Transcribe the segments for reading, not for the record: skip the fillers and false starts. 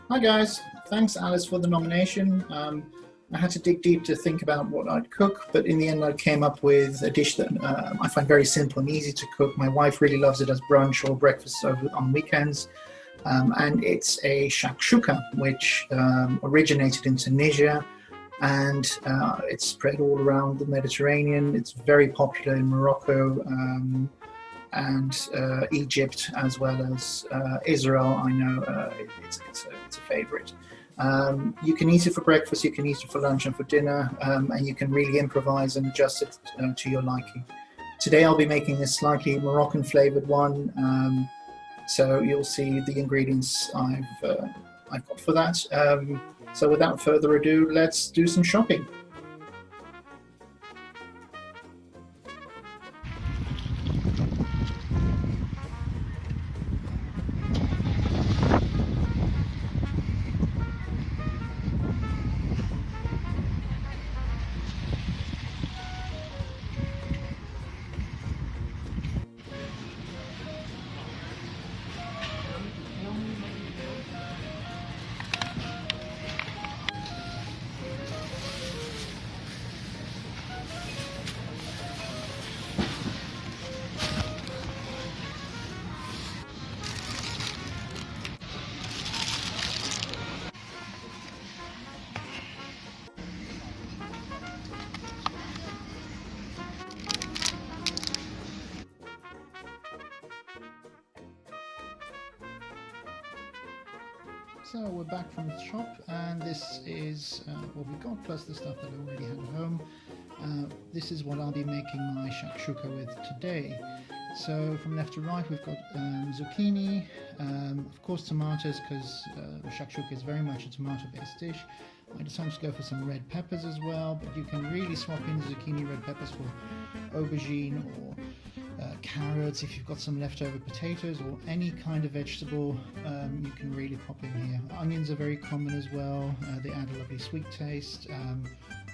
Hi guys, thanks Alice for the nomination. I had to dig deep to think about what I'd cook, but in the end I came up with a dish that I find very simple and easy to cook. My wife really loves it as brunch or breakfast on weekends, and it's a shakshuka, which originated in Tunisia, and it's spread all around the Mediterranean. It's very popular in Morocco and Egypt, as well as Israel. I know it's a favorite. You can eat it for breakfast, you can eat it for lunch and for dinner, and you can really improvise and adjust it to your liking. Today I'll be making a slightly Moroccan flavored one, so you'll see the ingredients I've got for that. So without further ado, let's do some shopping. So we're back from the shop, and this is what we got, plus the stuff that I already had at home. This is what I'll be making my shakshuka with today. So from left to right we've got zucchini, of course tomatoes, because shakshuka is very much a tomato-based dish. I decided to go for some red peppers as well, but you can really swap in the zucchini red peppers for aubergine or carrots. If you've got some leftover potatoes or any kind of vegetable, you can really pop in here. Onions are very common as well. They add a lovely sweet taste.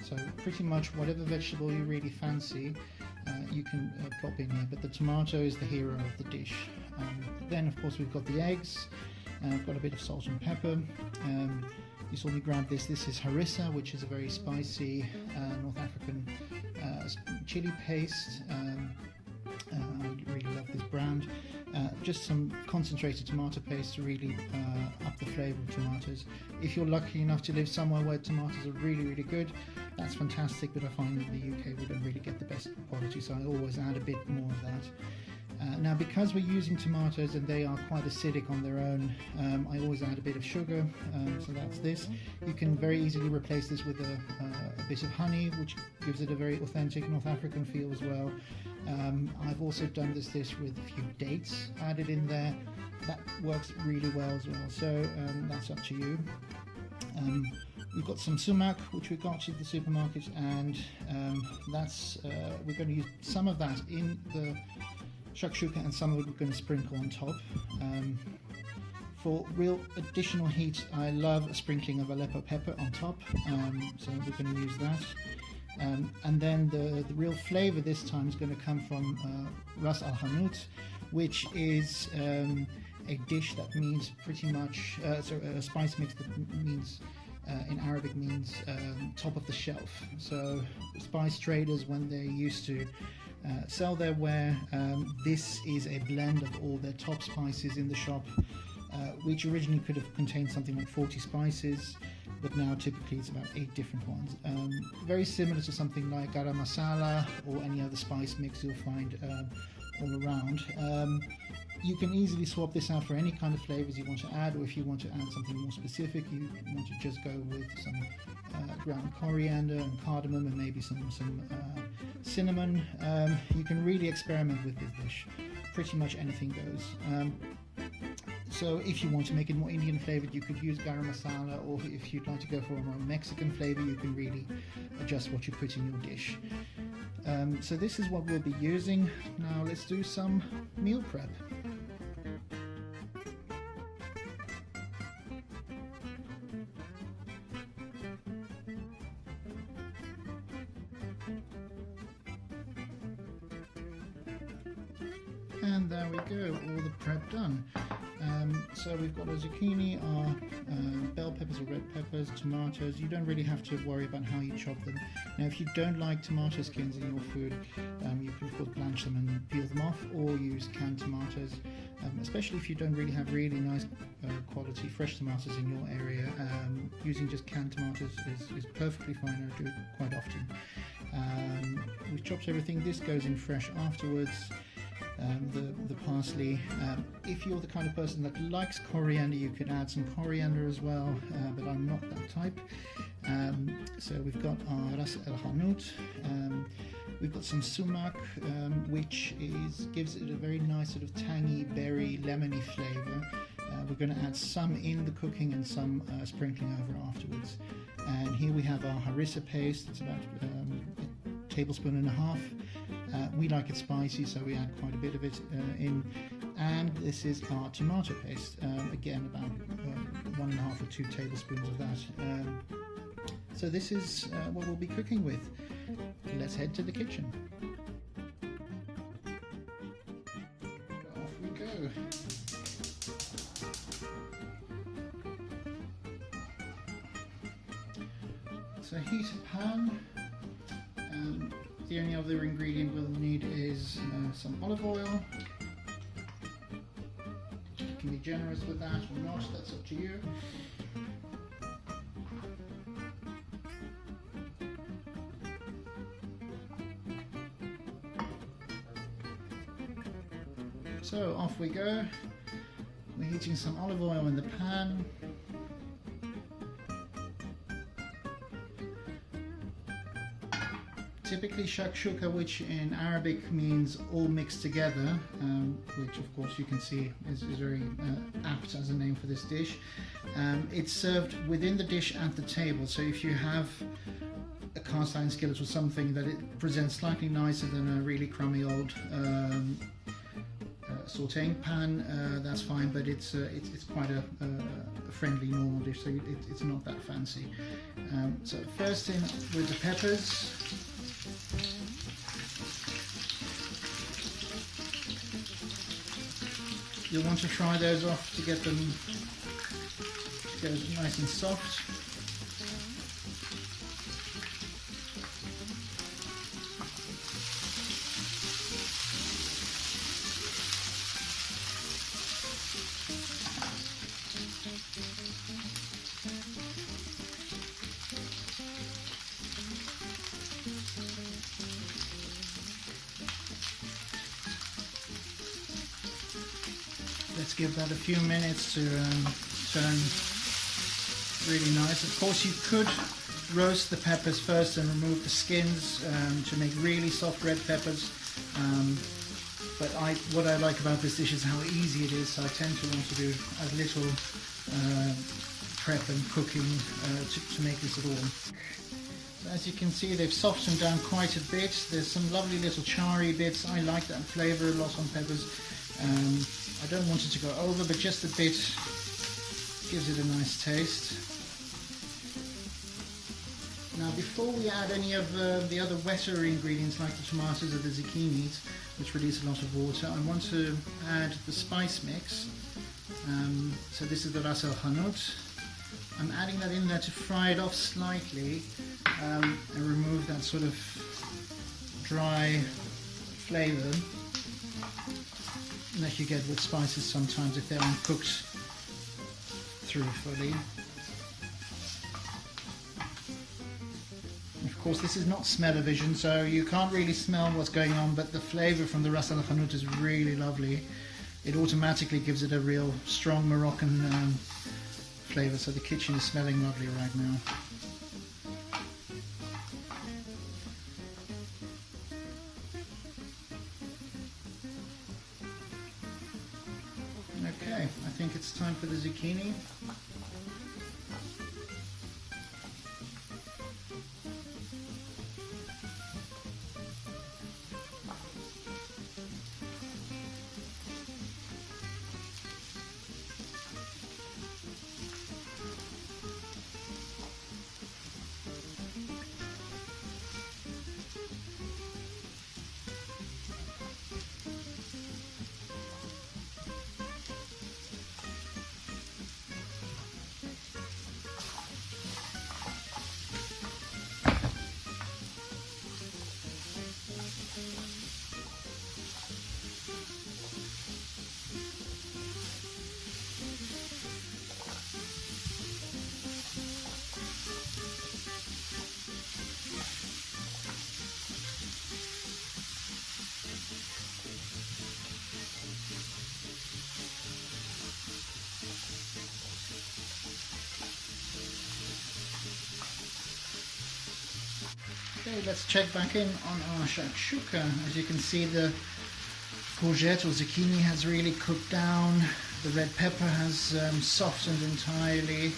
So pretty much whatever vegetable you really fancy, you can plop in here. But the tomato is the hero of the dish. Then of course we've got the eggs. I've got a bit of salt and pepper. You saw me grab this. This is harissa, which is a very spicy North African chili paste. I really love this brand. Just some concentrated tomato paste to really up the flavour of tomatoes. If you're lucky enough to live somewhere where tomatoes are really good, that's fantastic, but I find in the UK we don't really get the best quality, so I always add a bit more of that. Now, because we're using tomatoes and they are quite acidic on their own, I always add a bit of sugar, so that's this. You can very easily replace this with a bit of honey, which gives it a very authentic North African feel as well. I've also done this dish with a few dates added in there. That works really well as well, so that's up to you. We've got some sumac, which we got at the supermarket, and we're going to use some of that in the shakshuka and some of it we're going to sprinkle on top. For real additional heat, I love a sprinkling of Aleppo Pepper on top, so we're going to use that. And then the real flavour this time is going to come from Ras el Hanout, which is a dish that means pretty much, a spice mix that means in Arabic means top of the shelf. So spice traders, when they used to sell their ware, this is a blend of all their top spices in the shop, which originally could have contained something like 40 spices, but now typically it's about 8 different ones. Very similar to something like garam masala or any other spice mix you'll find all around. You can easily swap this out for any kind of flavors you want to add, or if you want to add something more specific, you want to just go with some ground coriander and cardamom and maybe some cinnamon. You can really experiment with this dish. Pretty much anything goes. So if you want to make it more Indian flavored, you could use garam masala, or if you'd like to go for a more Mexican flavor, you can really adjust what you put in your dish. So this is what we'll be using. Now let's do some meal prep. And there we go, all the prep done. So we've got our zucchini, our bell peppers or red peppers, tomatoes. You don't really have to worry about how you chop them. Now if you don't like tomato skins in your food, you can of course blanch them and peel them off, or use canned tomatoes, especially if you don't really have really nice quality fresh tomatoes in your area. Using just canned tomatoes is perfectly fine. I do it quite often. We've chopped everything. This goes in fresh afterwards. The parsley. If you're the kind of person that likes coriander, you could add some coriander as well, but I'm not that type. So we've got our Ras el Hanout. We've got some Sumac, which gives it a very nice sort of tangy, berry, lemony flavour. We're going to add some in the cooking and some sprinkling over afterwards. And here we have our Harissa Paste. It's about a tablespoon and a half. We like it spicy, so we add quite a bit of it in. And this is our tomato paste, again about 1.5 or 2 tablespoons of that. So this is what we'll be cooking with. Let's head to the kitchen. Off we go. So heat a pan. The only other ingredient we'll need is some olive oil. You can be generous with that or not, that's up to you. So off we go. We're heating some olive oil in the pan. Typically Shakshouka, which in Arabic means all mixed together, which of course you can see is very apt as a name for this dish. It's served within the dish at the table, so if you have a cast iron skillet or something that it presents slightly nicer than a really crummy old sauteing pan, that's fine, but it's quite a friendly normal dish, so it's not that fancy. So first in with the peppers. You'll want to fry those off to get them nice and soft. Let's give that a few minutes to turn really nice. Of course you could roast the peppers first and remove the skins to make really soft red peppers, but what I like about this dish is how easy it is, so I tend to want to do as little prep and cooking to make this at all. As you can see, they've softened down quite a bit. There's some lovely little charry bits. I like that flavour a lot on peppers. I don't want it to go over, but just a bit gives it a nice taste. Now before we add any of the other wetter ingredients like the tomatoes or the zucchinis, which release a lot of water, I want to add the spice mix. So this is the Ras el Hanout. I'm adding that in there to fry it off slightly and remove that sort of dry flavour that you get with spices sometimes if they're uncooked through fully. Of course this is not smell-o-vision, so you can't really smell what's going on, but the flavour from the Ras el Hanout is really lovely. It automatically gives it a real strong Moroccan flavour, so the kitchen is smelling lovely right now. Okay, I think it's time for the zucchini. Okay, let's check back in on our shakshouka. As you can see, the courgette or zucchini has really cooked down. The red pepper has softened entirely.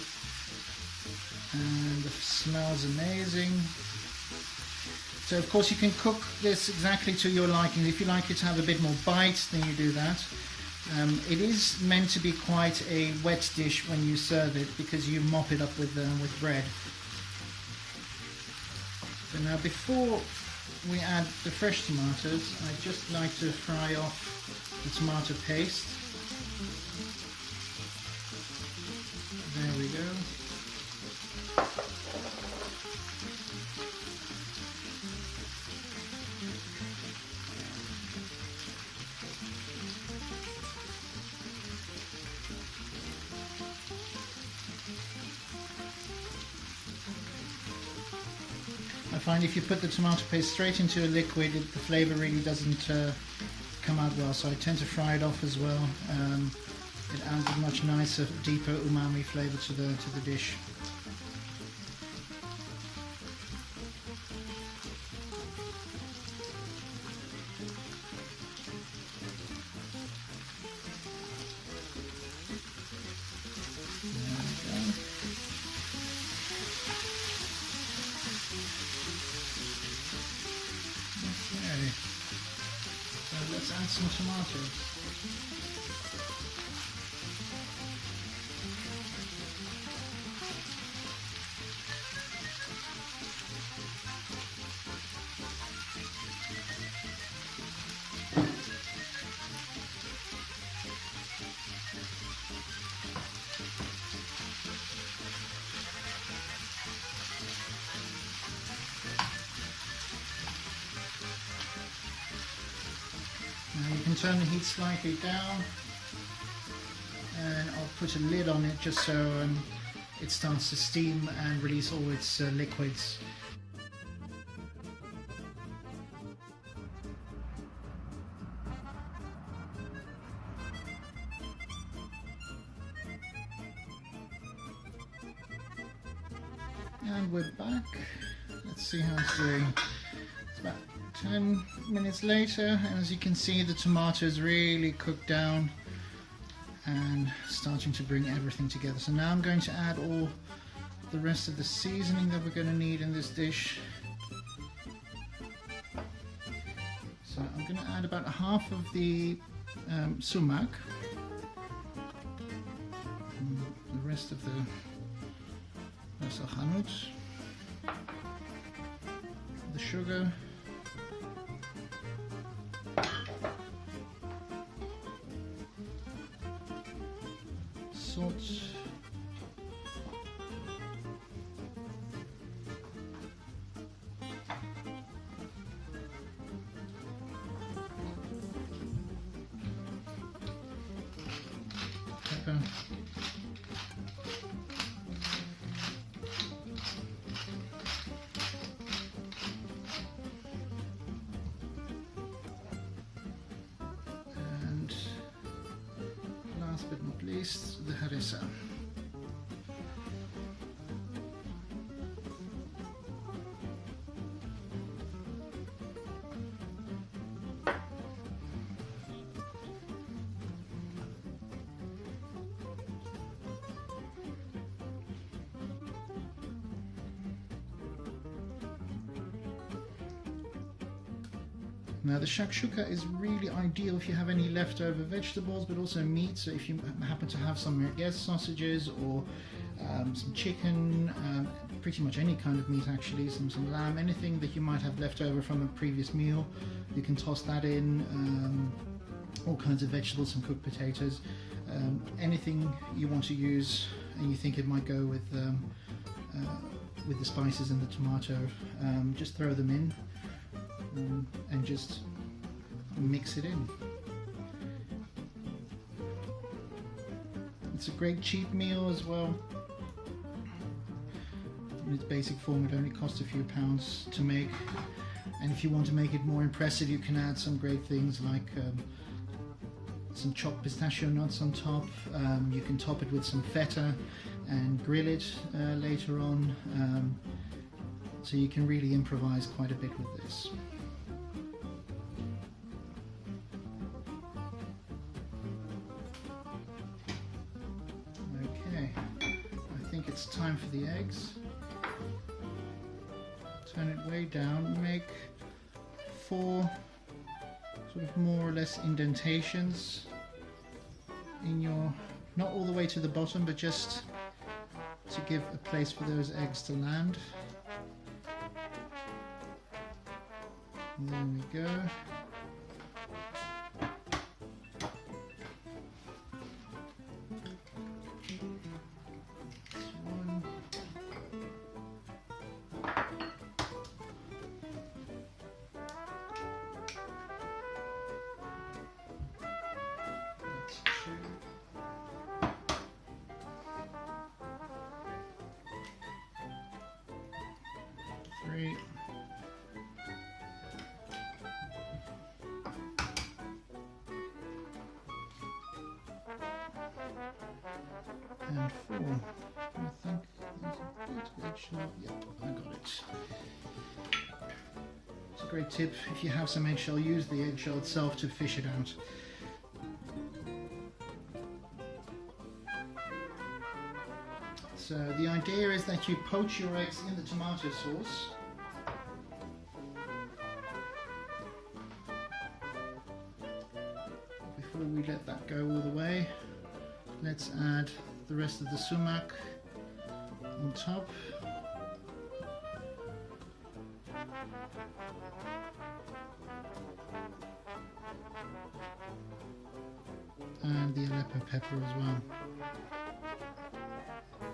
And the smell's amazing. So of course you can cook this exactly to your liking. If you like it to have a bit more bite, then you do that. It is meant to be quite a wet dish when you serve it because you mop it up with bread. So now before we add the fresh tomatoes, I'd just like to fry off the tomato paste. There we go. I find if you put the tomato paste straight into a liquid, the flavour really doesn't come out well, so I tend to fry it off as well. It adds a much nicer, deeper umami flavour to the dish. Okay, so let's add some tomatoes. Now you can turn the heat slightly down, and I'll put a lid on it just so it starts to steam and release all its liquids. And we're back. Let's see how it's doing. It's about 10 minutes later, and as you can see, the tomatoes really cooked down and starting to bring everything together. So now I'm going to add all the rest of the seasoning that we're going to need in this dish. So I'm going to add about half of the sumac, the rest of the Ras el Hanout, the sugar, salt, pepper, and last but not least, the harissa. Now the shakshouka is really ideal if you have any leftover vegetables, but also meat. So if you happen to have some merguez sausages or some chicken, pretty much any kind of meat actually, some lamb, anything that you might have left over from a previous meal, you can toss that in. All kinds of vegetables, some cooked potatoes, anything you want to use and you think it might go with the spices and the tomato, just throw them in. And just mix it in. It's a great cheap meal as well. In its basic form, it only costs a few pounds to make, and if you want to make it more impressive, you can add some great things like some chopped pistachio nuts on top. You can top it with some feta and grill it later on. So you can really improvise quite a bit with this. Okay, I think it's time for the eggs. Turn it way down, make 4 sort of more or less indentations in your, not all the way to the bottom, but just to give a place for those eggs to land. And there we go. One. That's 2. 3. And 4. I think there's a bit of eggshell. Yep, I got it. It's a great tip. If you have some eggshell, use the eggshell itself to fish it out. So the idea is that you poach your eggs in the tomato sauce. Before we let that go all the way, let's add the rest of the sumac on top. And the Aleppo pepper as well. There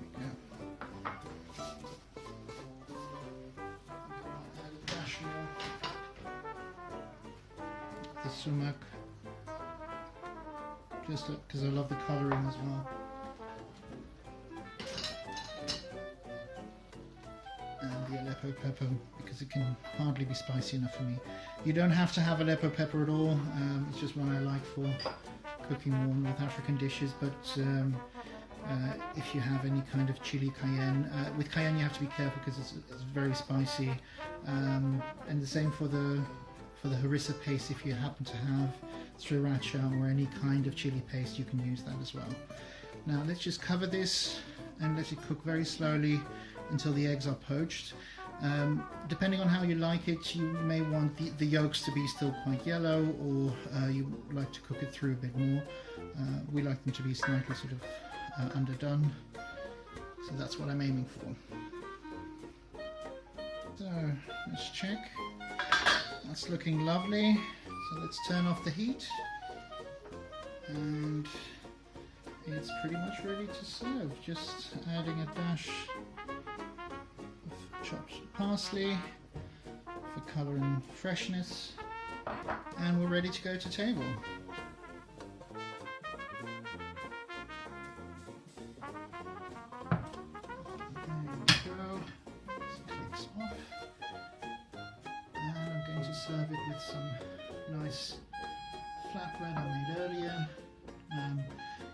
we go. Add a dash more. The sumac. Just because I love the colouring as well. And the Aleppo pepper, because it can hardly be spicy enough for me. You don't have to have Aleppo pepper at all, it's just one I like for cooking warm North African dishes, but if you have any kind of chili cayenne, with cayenne you have to be careful because it's very spicy, and the same for the harissa paste. If you happen to have sriracha or any kind of chili paste, you can use that as well. Now let's just cover this and let it cook very slowly until the eggs are poached. Depending on how you like it, you may want the yolks to be still quite yellow, or you like to cook it through a bit more. We like them to be slightly sort of underdone, so that's what I'm aiming for. So let's check. That's looking lovely. So let's turn off the heat, and it's pretty much ready to serve. Just adding a dash of chopped parsley for colour and freshness, and we're ready to go to table. There we go. This clicks off. And I'm going to serve it with some nice flatbread I made earlier.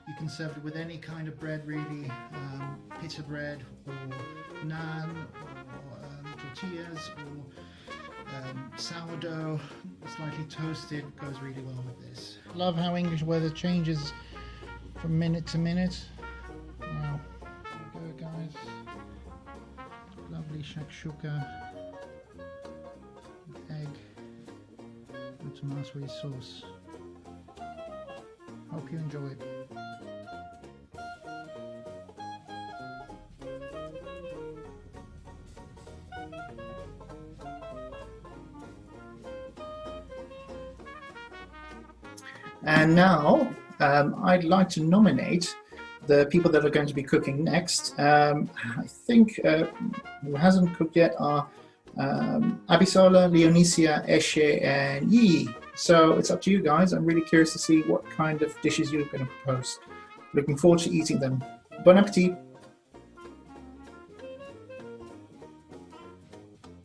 You can serve it with any kind of bread really, pita bread or naan or tortillas or sourdough, slightly toasted, goes really well with this. Love how English weather changes from minute to minute. Now, there we go guys, lovely shakshouka with egg and tomato sauce. Hope you enjoy it. And now I'd like to nominate the people that are going to be cooking next. I think who hasn't cooked yet are Abisola, Leonisia, Eshe, and Yi. So it's up to you guys. I'm really curious to see what kind of dishes you're going to propose. Looking forward to eating them. Bon appetit!